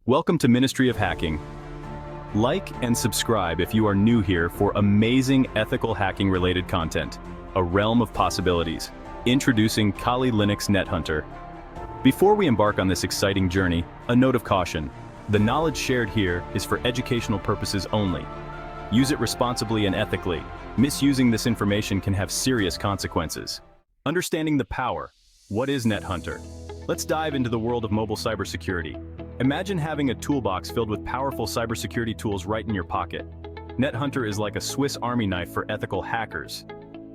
Welcome to Ministry of Hacking. Like and subscribe if you are new here for amazing ethical hacking related content, a realm of possibilities. Introducing Kali Linux NetHunter. Before we embark on this exciting journey, a note of caution. The knowledge shared here is for educational purposes only. Use it responsibly and ethically. Misusing this information can have serious consequences. Understanding the power. What is NetHunter? Let's dive into the world of mobile cybersecurity. Imagine having a toolbox filled with powerful cybersecurity tools right in your pocket. NetHunter is like a Swiss Army knife for ethical hackers.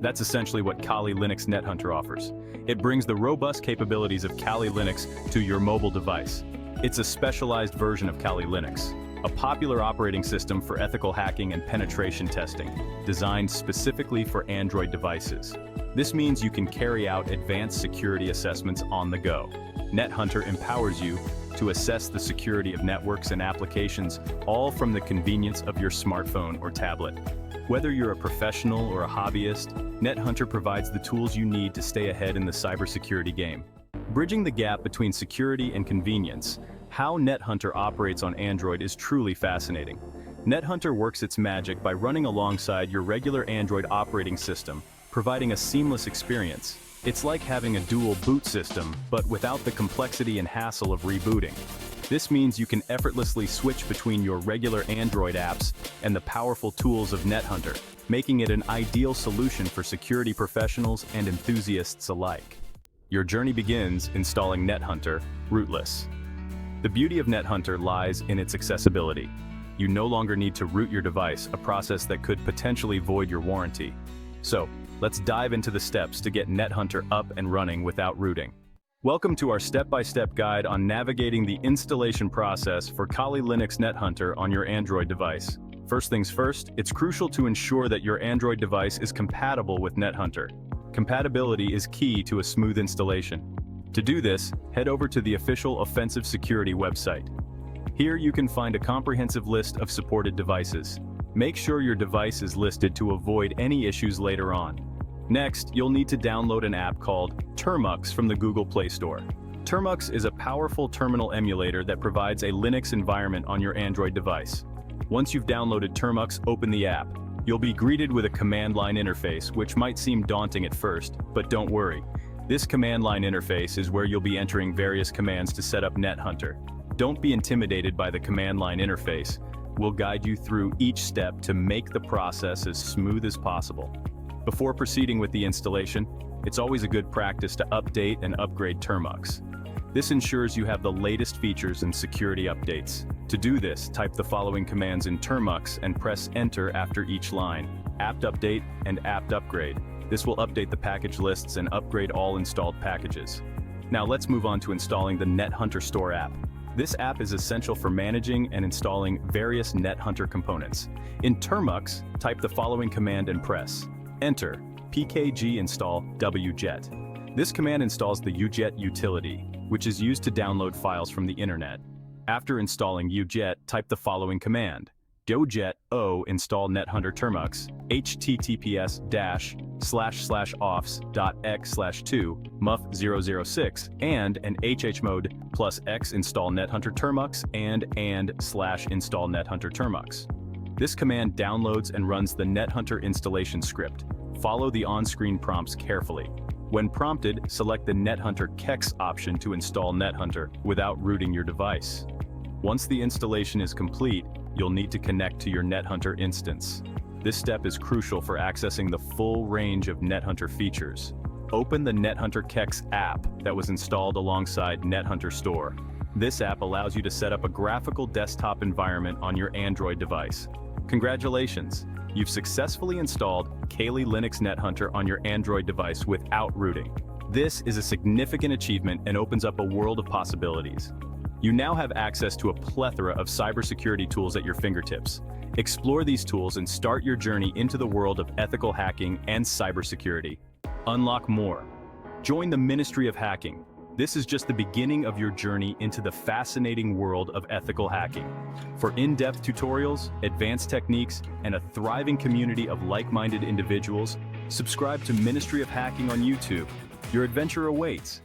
That's essentially what Kali Linux NetHunter offers. It brings the robust capabilities of Kali Linux to your mobile device. It's a specialized version of Kali Linux, a popular operating system for ethical hacking and penetration testing, designed specifically for Android devices. This means you can carry out advanced security assessments on the go. NetHunter empowers you to assess the security of networks and applications, all from the convenience of your smartphone or tablet. Whether you're a professional or a hobbyist, NetHunter provides the tools you need to stay ahead in the cybersecurity game. Bridging the gap between security and convenience, how NetHunter operates on Android is truly fascinating. NetHunter works its magic by running alongside your regular Android operating system, providing a seamless experience. It's like having a dual boot system, but without the complexity and hassle of rebooting. This means you can effortlessly switch between your regular Android apps and the powerful tools of NetHunter, making it an ideal solution for security professionals and enthusiasts alike. Your journey begins installing NetHunter Rootless. The beauty of NetHunter lies in its accessibility. You no longer need to root your device, a process that could potentially void your warranty. So, let's dive into the steps to get NetHunter up and running without rooting. Welcome to our step-by-step guide on navigating the installation process for Kali Linux NetHunter on your Android device. First things first, it's crucial to ensure that your Android device is compatible with NetHunter. Compatibility is key to a smooth installation. To do this, head over to the official Offensive Security website. Here you can find a comprehensive list of supported devices. Make sure your device is listed to avoid any issues later on. Next, you'll need to download an app called Termux from the Google Play Store. Termux is a powerful terminal emulator that provides a Linux environment on your Android device. Once you've downloaded Termux, open the app. You'll be greeted with a command line interface, which might seem daunting at first, but don't worry. This command line interface is where you'll be entering various commands to set up NetHunter. Don't be intimidated by the command line interface. We'll guide you through each step to make the process as smooth as possible. Before proceeding with the installation, it's always a good practice to update and upgrade Termux. This ensures you have the latest features and security updates. To do this, type the following commands in Termux and press Enter after each line: apt update and apt upgrade. This will update the package lists and upgrade all installed packages. Now let's move on to installing the NetHunter Store app. This app is essential for managing and installing various NetHunter components. In Termux, type the following command and press Enter, pkg install wget. This command installs the wget utility, which is used to download files from the internet. After installing wget, type the following command: wget o install NetHunter Termux, https://offs.x/2 muf006 and an hhmode plus x install NetHunter Termux and /install NetHunter Termux. This command downloads and runs the NetHunter installation script. Follow the on-screen prompts carefully. When prompted, select the NetHunter kex option to install NetHunter without rooting your device. Once the installation is complete, you'll need to connect to your NetHunter instance. This step is crucial for accessing the full range of NetHunter features. Open the NetHunter kex app that was installed alongside NetHunter Store. This app allows you to set up a graphical desktop environment on your Android device. Congratulations! You've successfully installed Kali Linux NetHunter on your Android device without rooting. This is a significant achievement and opens up a world of possibilities. You now have access to a plethora of cybersecurity tools at your fingertips. Explore these tools and start your journey into the world of ethical hacking and cybersecurity. Unlock more. Join the Ministry of Hacking. This is just the beginning of your journey into the fascinating world of ethical hacking. For in-depth tutorials, advanced techniques, and a thriving community of like-minded individuals, subscribe to Ministry of Hacking on YouTube. Your adventure awaits.